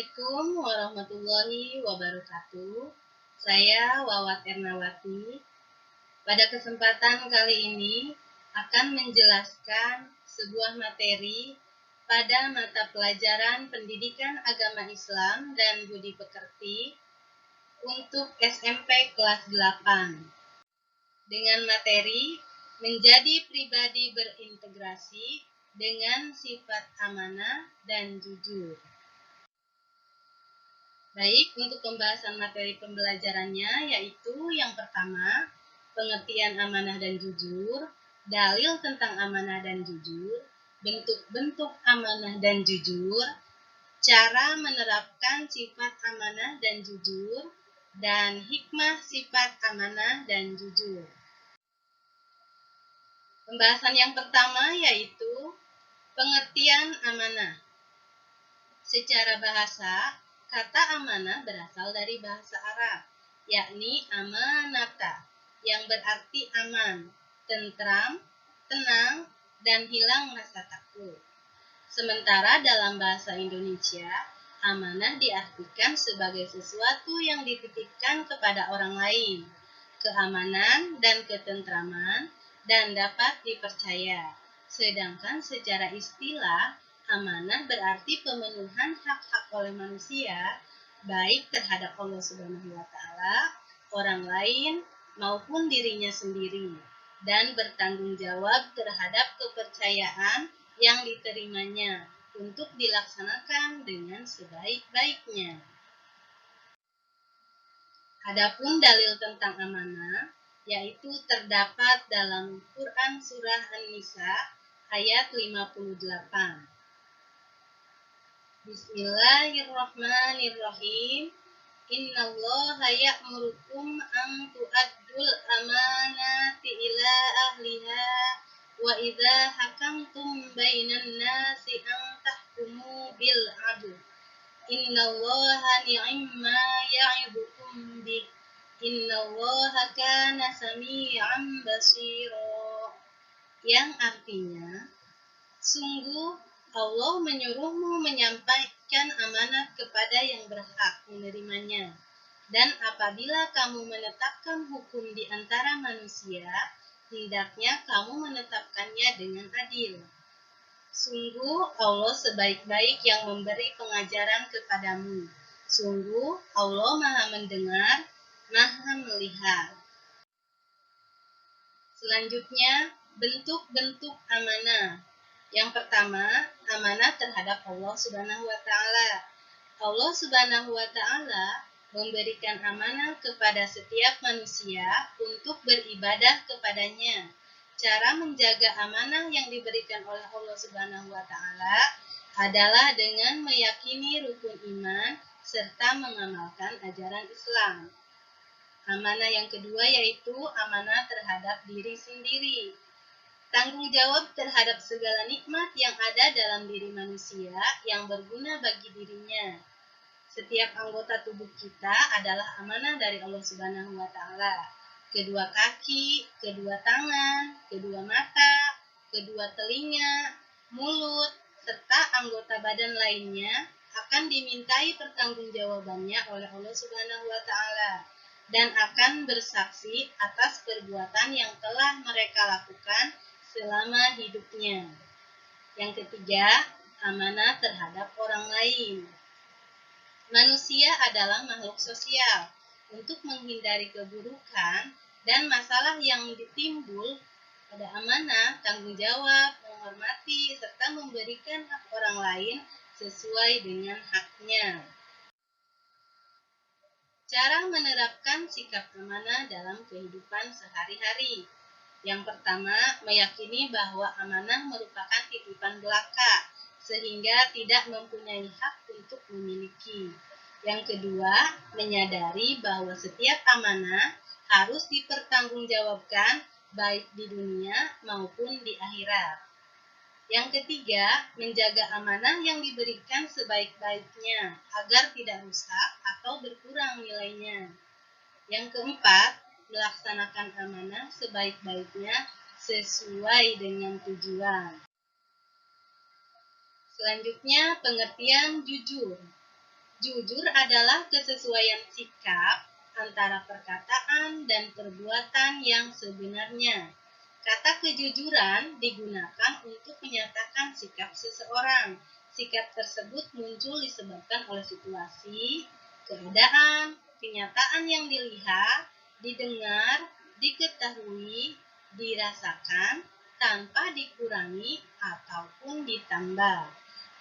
Assalamualaikum warahmatullahi wabarakatuh. Saya Wawat Ernawati. Pada kesempatan kali ini akan menjelaskan sebuah materi pada mata pelajaran Pendidikan Agama Islam dan Budi Pekerti untuk SMP kelas 8 dengan materi menjadi pribadi berintegrasi dengan sifat amanah dan jujur. Baik, untuk pembahasan materi pembelajarannya yaitu yang pertama, pengertian amanah dan jujur, dalil tentang amanah dan jujur, bentuk-bentuk amanah dan jujur, cara menerapkan sifat amanah dan jujur, dan hikmah sifat amanah dan jujur. Pembahasan yang pertama yaitu pengertian amanah. Secara bahasa, kata amanah berasal dari bahasa Arab, yakni amanata, yang berarti aman, tentram, tenang, dan hilang rasa takut. Sementara dalam bahasa Indonesia, amanah diartikan sebagai sesuatu yang dititipkan kepada orang lain, keamanan dan ketentraman, dan dapat dipercaya. Sedangkan secara istilah, amanah berarti pemenuhan hak-hak oleh manusia, baik terhadap Allah Subhanahu wa Ta'ala, orang lain, maupun dirinya sendiri, dan bertanggung jawab terhadap kepercayaan yang diterimanya untuk dilaksanakan dengan sebaik-baiknya. Adapun dalil tentang amanah, yaitu terdapat dalam Quran Surah An-Nisa ayat 58. Bismillahirrahmanirrahim. Innallaha ya'murukum an tu'addul amanati ila ahliha wa idza hakamtum bainan nasi an tahkumu bil 'adl. Innallaha ni'ma ya'idukum bih. Innallaha kana sami'an basira. Yang artinya, sungguh Allah menyuruhmu menyampaikan amanat kepada yang berhak menerimanya. Dan apabila kamu menetapkan hukum di antara manusia, hendaknya kamu menetapkannya dengan adil. Sungguh Allah sebaik-baik yang memberi pengajaran kepadamu. Sungguh Allah Maha mendengar, Maha melihat. Selanjutnya, bentuk-bentuk amanah. Yang pertama, amanah terhadap Allah Subhanahu wa Ta'ala. Allah Subhanahu wa Ta'ala memberikan amanah kepada setiap manusia untuk beribadah kepadanya. Cara menjaga amanah yang diberikan oleh Allah Subhanahu wa Ta'ala adalah dengan meyakini rukun iman serta mengamalkan ajaran Islam. Amanah yang kedua yaitu amanah terhadap diri sendiri. Tanggung jawab terhadap segala nikmat yang ada dalam diri manusia yang berguna bagi dirinya. Setiap anggota tubuh kita adalah amanah dari Allah Subhanahu wa Ta'ala. Kedua kaki, kedua tangan, kedua mata, kedua telinga, mulut, serta anggota badan lainnya akan dimintai pertanggungjawabannya oleh Allah Subhanahu wa Ta'ala dan akan bersaksi atas perbuatan yang telah mereka lakukan selama hidupnya. Yang ketiga, amanah terhadap orang lain. Manusia adalah makhluk sosial. Untuk menghindari keburukan dan masalah yang ditimbul pada amanah, tanggung jawab, menghormati, serta memberikan hak orang lain sesuai dengan haknya. Cara menerapkan sikap amanah dalam kehidupan sehari-hari. Yang pertama, meyakini bahwa amanah merupakan titipan belaka, sehingga tidak mempunyai hak untuk memiliki. Yang kedua, menyadari bahwa setiap amanah harus dipertanggungjawabkan baik di dunia maupun di akhirat. Yang ketiga, menjaga amanah yang diberikan sebaik-baiknya agar tidak rusak atau berkurang nilainya. Yang keempat, melaksanakan amanah sebaik-baiknya sesuai dengan tujuan. Selanjutnya, pengertian jujur. Jujur adalah kesesuaian sikap antara perkataan dan perbuatan yang sebenarnya. Kata kejujuran digunakan untuk menyatakan sikap seseorang. Sikap tersebut muncul disebabkan oleh situasi, keadaan, kenyataan yang dilihat, didengar, diketahui, dirasakan, tanpa dikurangi ataupun ditambah,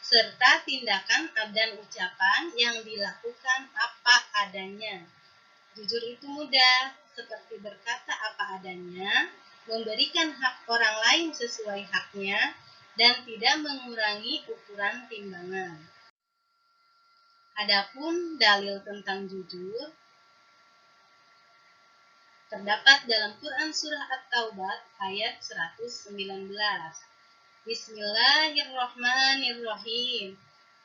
serta tindakan dan ucapan yang dilakukan apa adanya. Jujur itu mudah, seperti berkata apa adanya, memberikan hak orang lain sesuai haknya, dan tidak mengurangi ukuran timbangan. Adapun dalil tentang jujur terdapat dalam Quran Surah At-Taubah ayat 119. Bismillahirrahmanirrahim.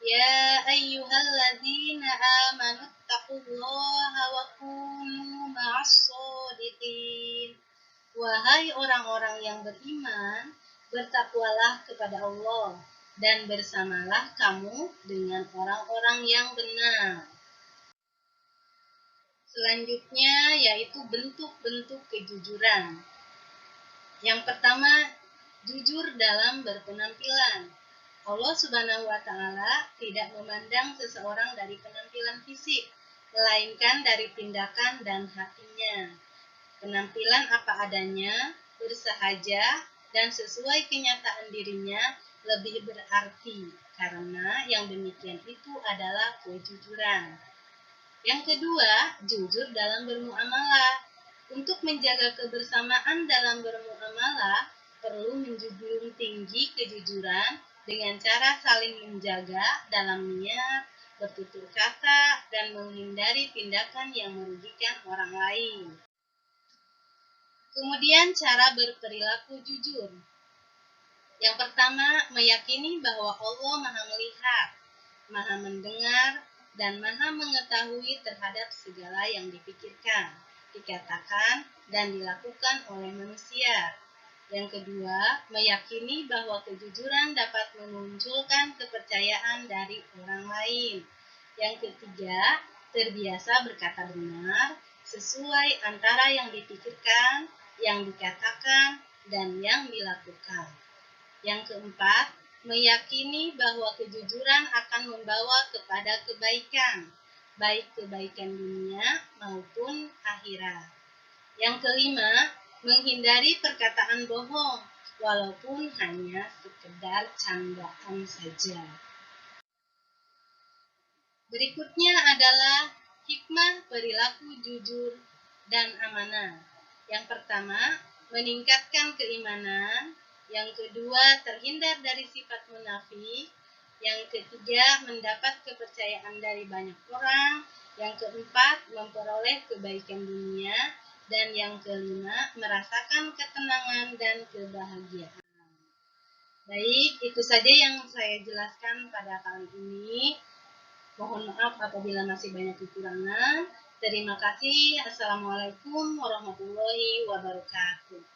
Ya ayyuhalladzina amanu taqullaha wa kunu ma'as shodiqin. Wahai orang-orang yang beriman, bertakwalah kepada Allah dan bersamalah kamu dengan orang-orang yang benar. Selanjutnya yaitu bentuk-bentuk kejujuran. Yang pertama, jujur dalam berpenampilan. Allah Subhanahu wa Ta'ala tidak memandang seseorang dari penampilan fisik, melainkan dari tindakan dan hatinya. Penampilan apa adanya, bersahaja, dan sesuai kenyataan dirinya lebih berarti, karena yang demikian itu adalah kejujuran. Yang kedua, jujur dalam bermuamalah. Untuk menjaga kebersamaan dalam bermuamalah, perlu menjunjung tinggi kejujuran dengan cara saling menjaga dalam niat, bertutur kata, dan menghindari tindakan yang merugikan orang lain. Kemudian cara berperilaku jujur. Yang pertama, meyakini bahwa Allah Maha melihat, Maha mendengar, dan Maha mengetahui terhadap segala yang dipikirkan, dikatakan, dan dilakukan oleh manusia. Yang kedua, meyakini bahwa kejujuran dapat memunculkan kepercayaan dari orang lain. Yang ketiga, terbiasa berkata benar, sesuai antara yang dipikirkan, yang dikatakan, dan yang dilakukan. Yang keempat, meyakini bahwa kejujuran akan membawa kepada kebaikan, baik kebaikan dunia maupun akhirat. Yang kelima, menghindari perkataan bohong, walaupun hanya sekedar candaan saja. Berikutnya adalah hikmah perilaku jujur dan amanah. Yang pertama, meningkatkan keimanan. Yang kedua, terhindar dari sifat munafik. Yang ketiga, mendapat kepercayaan dari banyak orang. Yang keempat, memperoleh kebaikan dunia. Dan yang kelima, merasakan ketenangan dan kebahagiaan. Baik, itu saja yang saya jelaskan pada kali ini. Mohon maaf apabila masih banyak kekurangan. Terima kasih. Assalamualaikum warahmatullahi wabarakatuh.